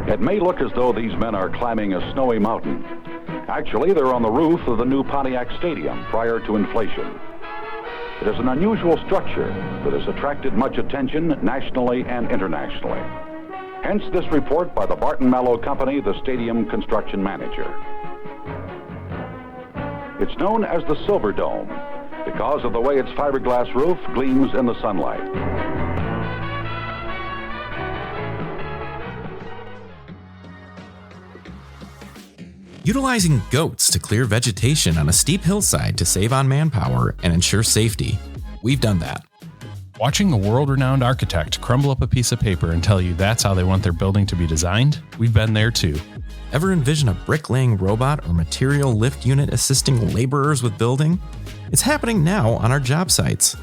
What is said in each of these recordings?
It may look as though these men are climbing a snowy mountain. Actually, they're on the roof of the new Pontiac Stadium prior to inflation. It is an unusual structure that has attracted much attention nationally and internationally. Hence this report by the Barton Malow Company, the stadium construction manager. It's known as the Silverdome because of the way its fiberglass roof gleams in the sunlight. Utilizing goats to clear vegetation on a steep hillside to save on manpower and ensure safety. We've done that. Watching a world-renowned architect crumble up a piece of paper and tell you that's how they want their building to be designed, we've been there too. Ever envision a bricklaying robot or material lift unit assisting laborers with building? It's happening now on our job sites.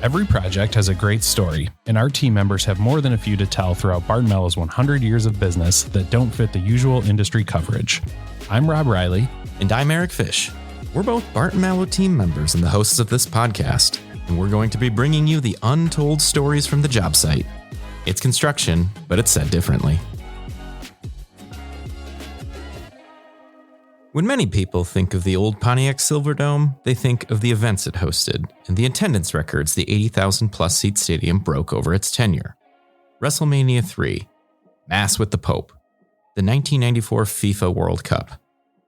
Every project has a great story, and our team members have more than a few to tell throughout Barton Malow's 100 years of business that don't fit the usual industry coverage. I'm Rob Riley. And I'm Eric Fish. We're both Barton Malow team members and the hosts of this podcast, and we're going to be bringing you the untold stories from the job site. It's construction, but it's said differently. When many people think of the old Pontiac Silverdome, they think of the events it hosted and the attendance records the 80,000 plus seat stadium broke over its tenure. WrestleMania 3, Mass with the Pope, the 1994 FIFA World Cup,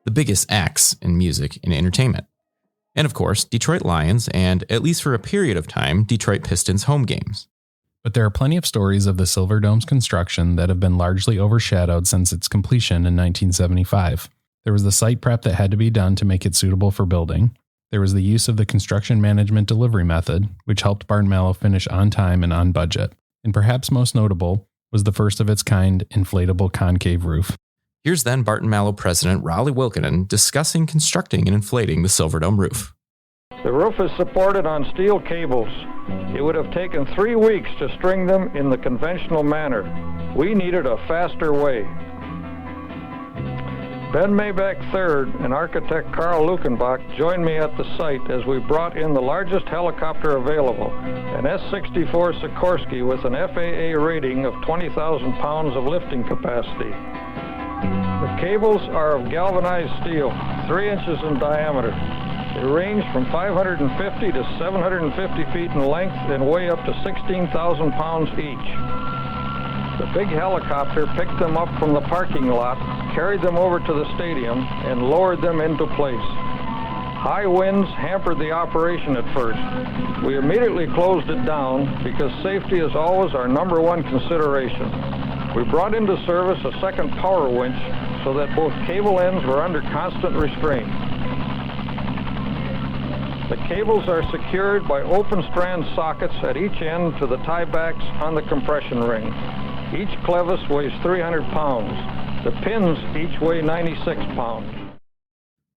the biggest acts in music and entertainment, and of course, Detroit Lions and, at least for a period of time, Detroit Pistons home games. But there are plenty of stories of the Silverdome's construction that have been largely overshadowed since its completion in 1975. There was the site prep that had to be done to make it suitable for building. There was the use of the construction management delivery method, which helped Barton Malow finish on time and on budget. And perhaps most notable was the first of its kind inflatable concave roof. Here's then-Barton Malow President Rollie Wilkening discussing constructing and inflating the Silverdome roof. The roof is supported on steel cables. It would have taken 3 weeks to string them in the conventional manner. We needed a faster way. Ben Maibach Jr. and architect Carl Lukenbach joined me at the site as we brought in the largest helicopter available, an S-64 Sikorsky with an FAA rating of 20,000 pounds of lifting capacity. The cables are of galvanized steel, 3 inches in diameter. They range from 550 to 750 feet in length and weigh up to 16,000 pounds each. The big helicopter picked them up from the parking lot, carried them over to the stadium, and lowered them into place. High winds hampered the operation at first. We immediately closed it down because safety is always our number one consideration. We brought into service a second power winch so that both cable ends were under constant restraint. The cables are secured by open strand sockets at each end to the tiebacks on the compression ring. Each clevis weighs 300 pounds. The pins each weigh 96 pounds.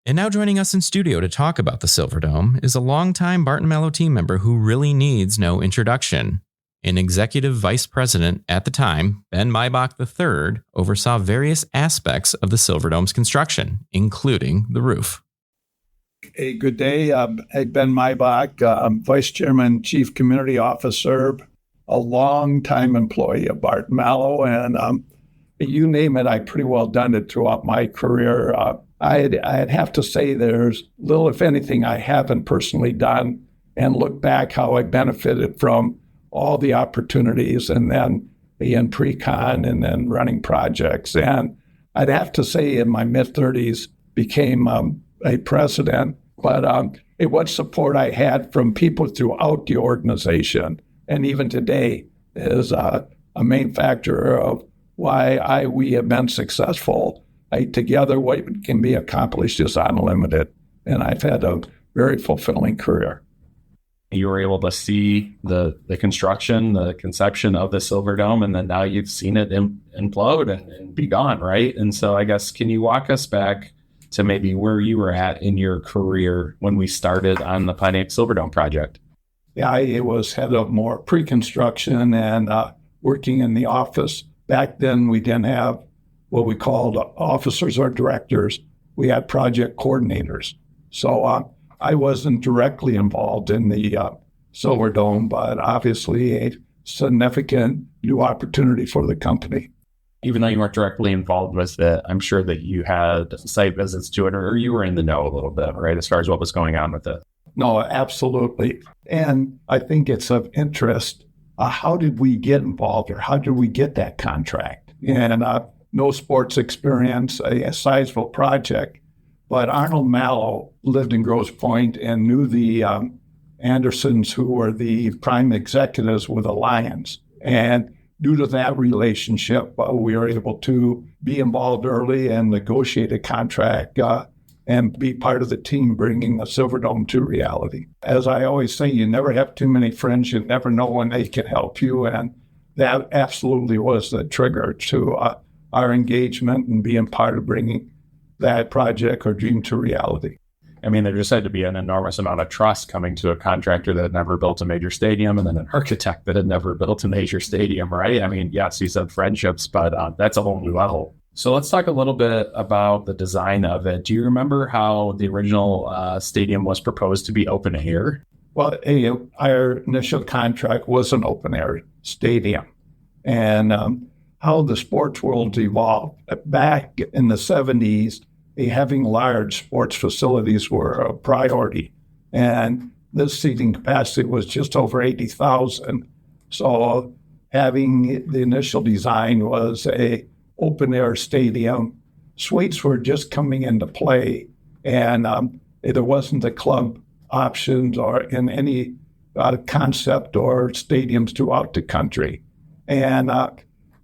And now joining us in studio to talk about the Silverdome is a longtime Barton Malow team member who really needs no introduction. An executive vice president at the time, Ben Maibach III, oversaw various aspects of the Silverdome's construction, including the roof. Hey, good day. I'm Ben Maibach. I'm Vice Chairman, Chief Community Officer, a long-time employee of Barton Malow, and you name it, I've pretty well done it throughout my career. I'd have to say there's little, if anything, I haven't personally done, and look back how I benefited from all the opportunities and then being pre-con and then running projects. And I'd have to say in my mid-30s became a president, but it was support I had from people throughout the organization. And even today is a main factor of why we have been successful. Together, what can be accomplished is unlimited. And I've had a very fulfilling career. You were able to see the construction, the conception of the Silverdome, and then now you've seen it implode and be gone, right? And so I guess, can you walk us back to maybe where you were at in your career when we started on the Pontiac Silverdome project? Yeah, I was head of more pre-construction and working in the office. Back then, we didn't have what we called officers or directors. We had project coordinators. So I wasn't directly involved in the Silverdome, but obviously a significant new opportunity for the company. Even though you weren't directly involved with it, I'm sure that you had site visits to it, or you were in the know a little bit, right, as far as what was going on with it. No, absolutely. And I think it's of interest. How did we get involved, or how did we get that contract? And no sports experience, a sizable project. But Arnold Malow lived in Grosse Pointe and knew the Andersons, who were the prime executives with the Lions. And due to that relationship, we were able to be involved early and negotiate a contract and be part of the team bringing the Silverdome to reality. As I always say, you never have too many friends. You never know when they can help you. And that absolutely was the trigger to our engagement and being part of bringing that project or dream to reality. I mean, there just had to be an enormous amount of trust coming to a contractor that had never built a major stadium and then an architect that had never built a major stadium, right? I mean, yes, you said friendships, but that's a whole new level. So let's talk a little bit about the design of it. Do you remember how the original stadium was proposed to be open air? Well, our initial contract was an open air stadium. And how the sports world evolved. Back in the 70s, having large sports facilities were a priority. And this seating capacity was just over 80,000. So having the initial design was a open air stadium. Suites were just coming into play, and there wasn't the club options or in any concept or stadiums throughout the country. And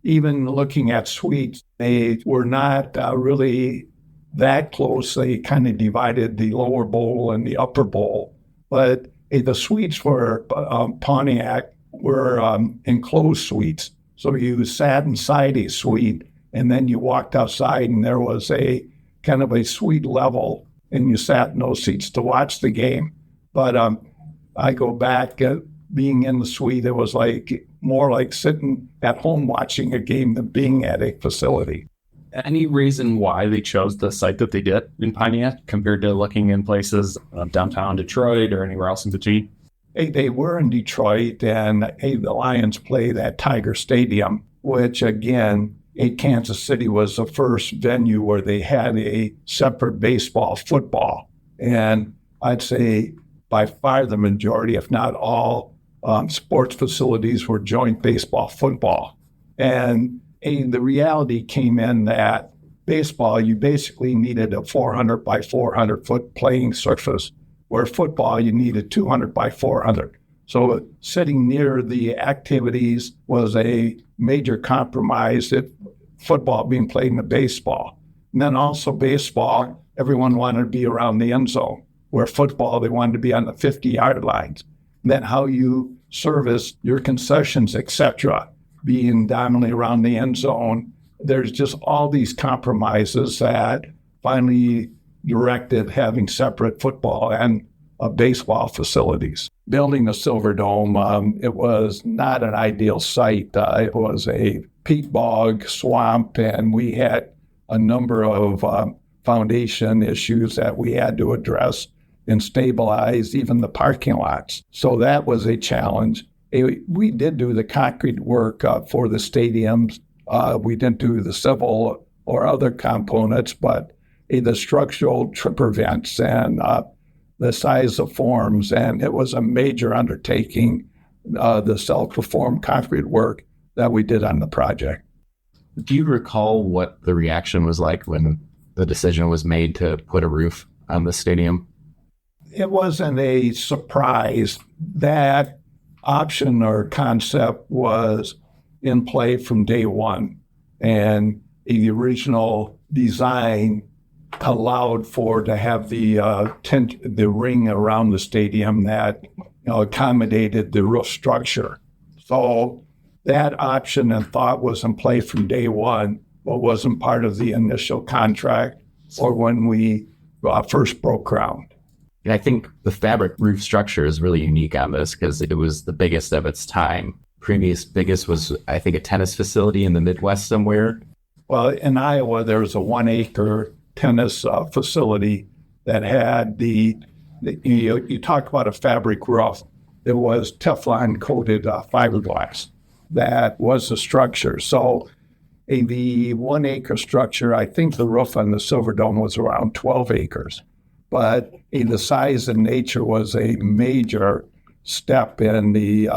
even looking at suites, they were not really that close. They kind of divided the lower bowl and the upper bowl. But the suites for Pontiac were enclosed suites. So you sat inside a suite, and then you walked outside, and there was a kind of a suite level, and you sat in those seats to watch the game. But I go back, being in the suite, it was like more like sitting at home watching a game than being at a facility. Any reason why they chose the site that they did in Pontiac compared to looking in places downtown Detroit or anywhere else in between? They were in Detroit, and the Lions played at Tiger Stadium, which again, Kansas City was the first venue where they had a separate baseball, football. And I'd say by far the majority, if not all, sports facilities were joint baseball, football. And the reality came in that baseball, you basically needed a 400 by 400 foot playing surface, where football, you needed 200 by 400. So sitting near the activities was a major compromise, if football being played in the baseball. And then also baseball, everyone wanted to be around the end zone, where football, they wanted to be on the 50-yard lines. And then how you service your concessions, etc., being dominantly around the end zone. There's just all these compromises that finally directed having separate football and baseball facilities. Building the Silverdome, it was not an ideal site. It was a peat bog swamp, and we had a number of foundation issues that we had to address and stabilize even the parking lots. So that was a challenge. We did do the concrete work for the stadiums. We didn't do the civil or other components, but the structural tripper vents and the size of forms, and it was a major undertaking, the self-performed concrete work that we did on the project. Do you recall what the reaction was like when the decision was made to put a roof on the stadium? It wasn't a surprise. That option or concept was in play from day one, and the original design allowed for to have the ring around the stadium that accommodated the roof structure. So that option and thought was in play from day one, but wasn't part of the initial contract or when we first broke ground. And I think the fabric roof structure is really unique on this because it was the biggest of its time. Previous biggest was, I think, a tennis facility in the Midwest somewhere. Well, in Iowa, there was a 1 acre tennis facility that had you talk about a fabric roof. It was Teflon coated fiberglass. That was the structure. So the 1 acre structure, I think the roof on the Silverdome was around 12 acres. But the size and nature was a major step in the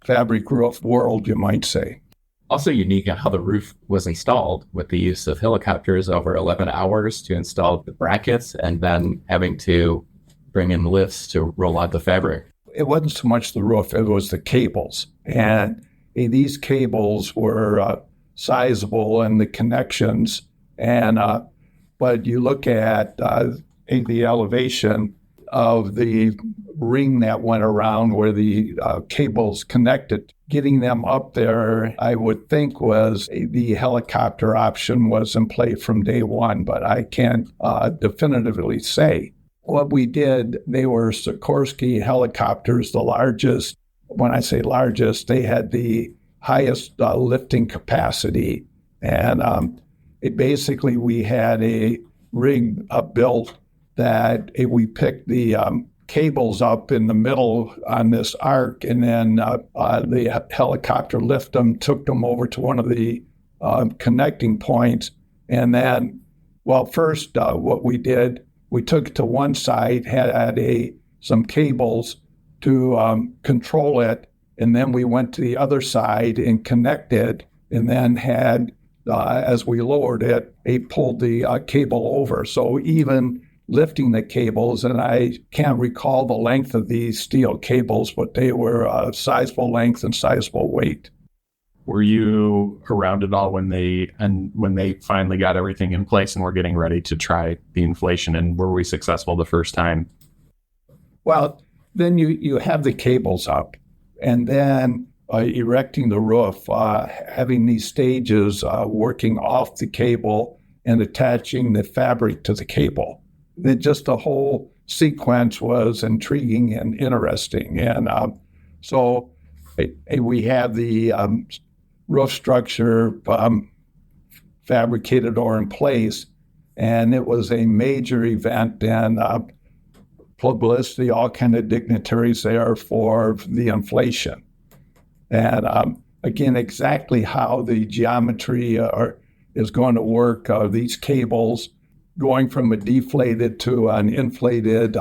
fabric roof world, you might say. Also unique on how the roof was installed, with the use of helicopters over 11 hours to install the brackets and then having to bring in lifts to roll out the fabric. It wasn't so much the roof, it was the cables. And these cables were sizable and the connections. And but you look at the elevation of the ring that went around where the cables connected. Getting them up there, I would think was the helicopter option was in play from day one, but I can't definitively say. What we did, they were Sikorsky helicopters, the largest. When I say largest, they had the highest lifting capacity. And basically we had a rig built that we picked the cables up in the middle on this arc, and then the helicopter lifted them, took them over to one of the connecting points. And then, first what we did, we took it to one side, had some cables to control it, and then we went to the other side and connected, and then had, as we lowered it, pulled the cable over. So even lifting the cables, and I can't recall the length of these steel cables, but they were sizable length and sizable weight. Were you around at all when they finally got everything in place and were getting ready to try the inflation? And were we successful the first time? Well, then you have the cables up, and then erecting the roof, having these stages working off the cable and attaching the fabric to the cable. Just the whole sequence was intriguing and interesting. And so we have the roof structure fabricated or in place, and it was a major event, and publicity, all kind of dignitaries there for the inflation. And again, exactly how the geometry is going to work, these cables going from a deflated to an inflated,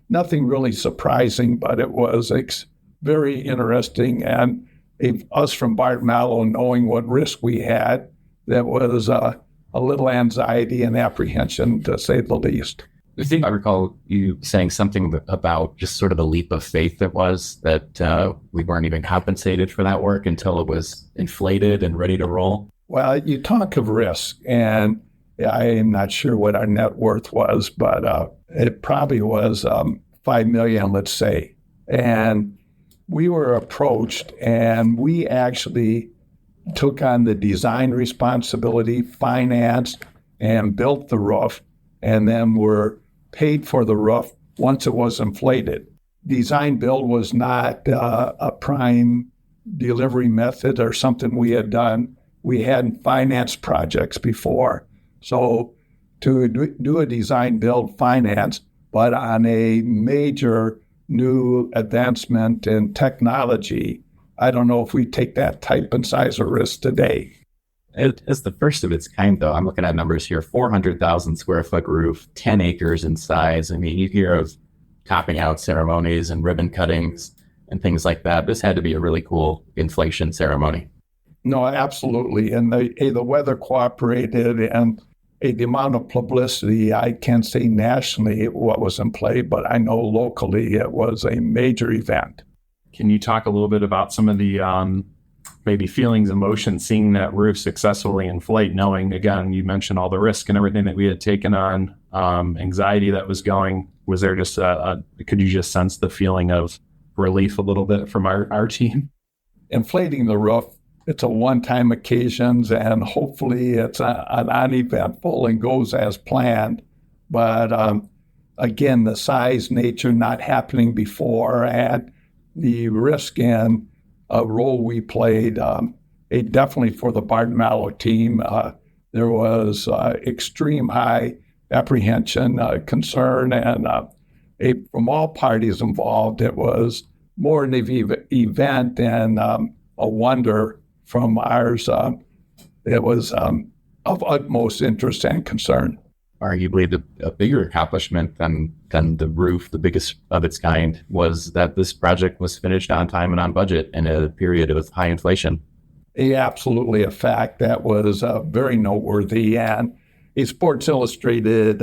nothing really surprising, but it was very interesting. And us from Barton Malow, knowing what risk we had, that was a little anxiety and apprehension, to say the least. I think I recall you saying something about just sort of the leap of faith that was, that we weren't even compensated for that work until it was inflated and ready to roll. Well, you talk of risk, and I am not sure what our net worth was, but it probably was $5 million, let's say. And we were approached, and we actually took on the design responsibility, financed, and built the roof, and then were paid for the roof once it was inflated. Design build was not a prime delivery method or something we had done. We hadn't financed projects before. So to do a design build finance, but on a major new advancement in technology, I don't know if we take that type and size of risk today. It's the first of its kind, though. I'm looking at numbers here, 400,000 square foot roof, 10 acres in size. I mean, you hear of topping out ceremonies and ribbon cuttings and things like that. This had to be a really cool inflation ceremony. No, absolutely. And the weather cooperated, and the amount of publicity, I can't say nationally what was in play, but I know locally it was a major event. Can you talk a little bit about some of the maybe feelings, emotions, seeing that roof successfully inflate, knowing, again, you mentioned all the risk and everything that we had taken on, anxiety that was going. Was there just could you just sense the feeling of relief a little bit from our team? Inflating the roof, it's a one-time occasion, and hopefully it's an uneventful and goes as planned. But again, the size, nature not happening before, and the risk and role we played, definitely for the Barton Malow team, there was extreme high apprehension, concern, and from all parties involved, it was more an event than a wonder from ours. it was of utmost interest and concern. Arguably a bigger accomplishment than the roof, the biggest of its kind, was that this project was finished on time and on budget in a period of high inflation. Absolutely a fact that was very noteworthy. And Sports Illustrated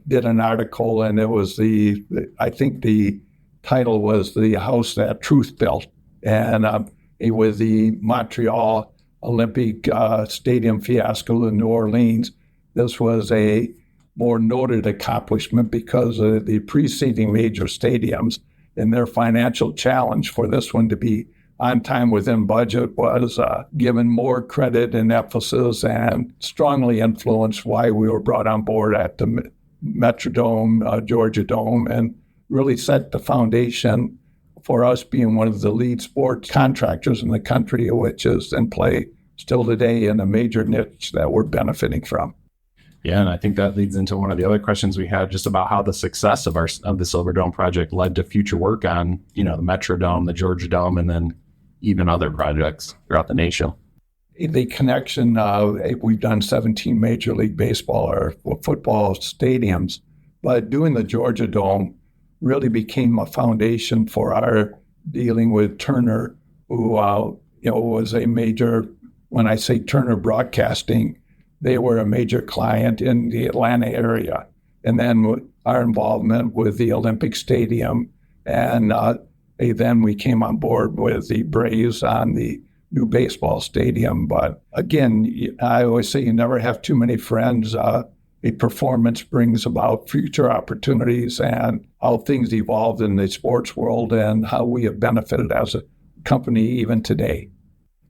did an article, and it was I think the title was "The House That Truth Built," and it was the Montreal Olympic Stadium fiasco in New Orleans. This was a more noted accomplishment because of the preceding major stadiums, and their financial challenge for this one to be on time within budget was given more credit and emphasis, and strongly influenced why we were brought on board at the Metrodome, Georgia Dome, and really set the foundation for us being one of the lead sports contractors in the country, which is in play still today in a major niche that we're benefiting from. Yeah, and I think that leads into one of the other questions we had, just about how the success of the Silverdome project led to future work on, the Metrodome, the Georgia Dome, and then even other projects throughout the nation. The connection, we've done 17 Major League Baseball or football stadiums, but doing the Georgia Dome really became a foundation for our dealing with Turner, who was a major, when I say Turner Broadcasting, they were a major client in the Atlanta area. And then our involvement with the Olympic Stadium, and then we came on board with the Braves on the new baseball stadium. But again, I always say you never have too many friends. A performance brings about future opportunities, and how things evolved in the sports world and how we have benefited as a company even today.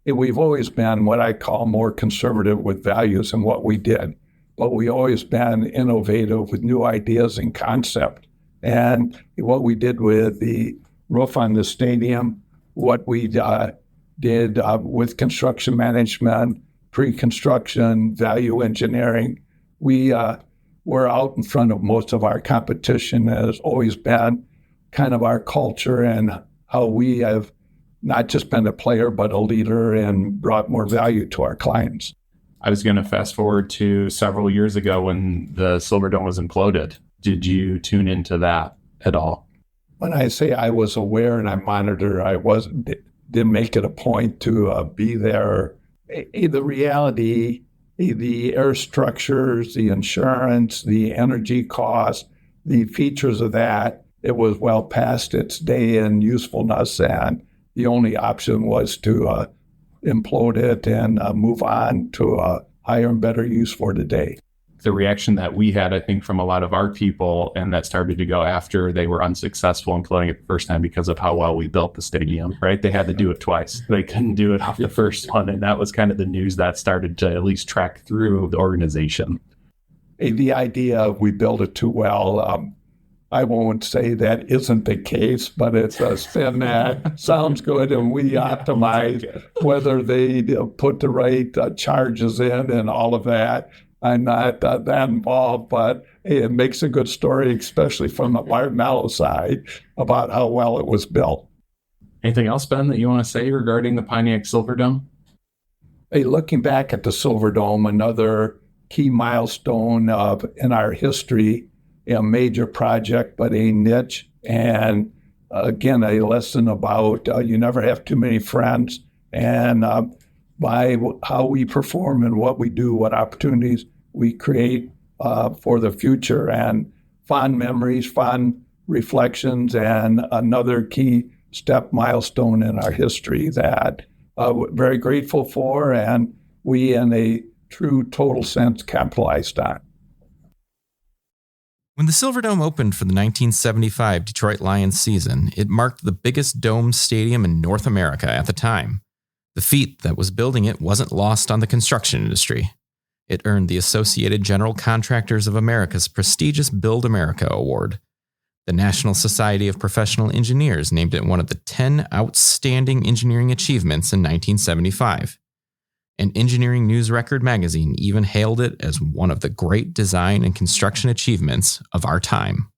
We've always been what I call more conservative with values in what we did, but we always been innovative with new ideas and concept. And what we did with the roof on the stadium, what we did with construction management, pre-construction, value engineering, we were out in front of most of our competition. It has always been kind of our culture and how we have not just been a player, but a leader, and brought more value to our clients. I was going to fast forward to several years ago when the Silverdome was imploded. Did you tune into that at all? When I say I was aware and I monitored, didn't make it a point to be there. The reality, the air structures, the insurance, the energy costs, the features of that, it was well past its day in usefulness, and the only option was to implode it and move on to a higher and better use for today. The reaction that we had, I think, from a lot of our people, and that started to go after they were unsuccessful in imploding it the first time because of how well we built the stadium, right? They had to do it twice. They couldn't do it off the first one, and that was kind of the news that started to at least track through the organization. The idea of we built it too well, I won't say that isn't the case, but it's a spin that sounds good, and we optimize whether they put the right charges in and all of that. I'm not that involved, but it makes a good story, especially from the Barton Malow side, about how well it was built. Anything else, Ben, that you want to say regarding the Pontiac Silverdome? Looking back at the Silverdome, another key milestone in our history, a major project, but a niche. And again, a lesson about you never have too many friends. And by how we perform and what we do, what opportunities we create for the future, and fond memories, fond reflections, and another key step milestone in our history that we're very grateful for, and we, in a true total sense, capitalized on. When the Silverdome opened for the 1975 Detroit Lions season, it marked the biggest domed stadium in North America at the time. The feat that was building it wasn't lost on the construction industry. It earned the Associated General Contractors of America's prestigious Build America Award. The National Society of Professional Engineers named it one of the 10 outstanding engineering achievements in 1975. And Engineering News Record magazine even hailed it as one of the great design and construction achievements of our time.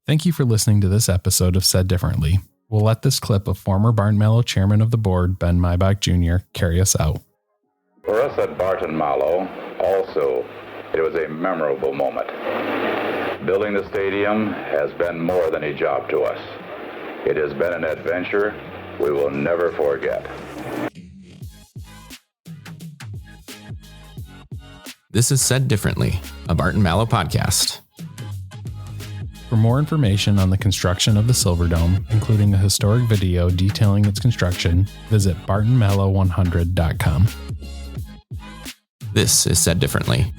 Thank you for listening to this episode of Said Differently. We'll let this clip of former Barton Malow chairman of the board, Ben Maibach Jr., carry us out. For us at Barton Malow, also, it was a memorable moment. Building the stadium has been more than a job to us. It has been an adventure we will never forget. This is Said Differently, a Barton Malow podcast. For more information on the construction of the Silverdome, including a historic video detailing its construction, visit bartonmallow100.com. This is Said Differently,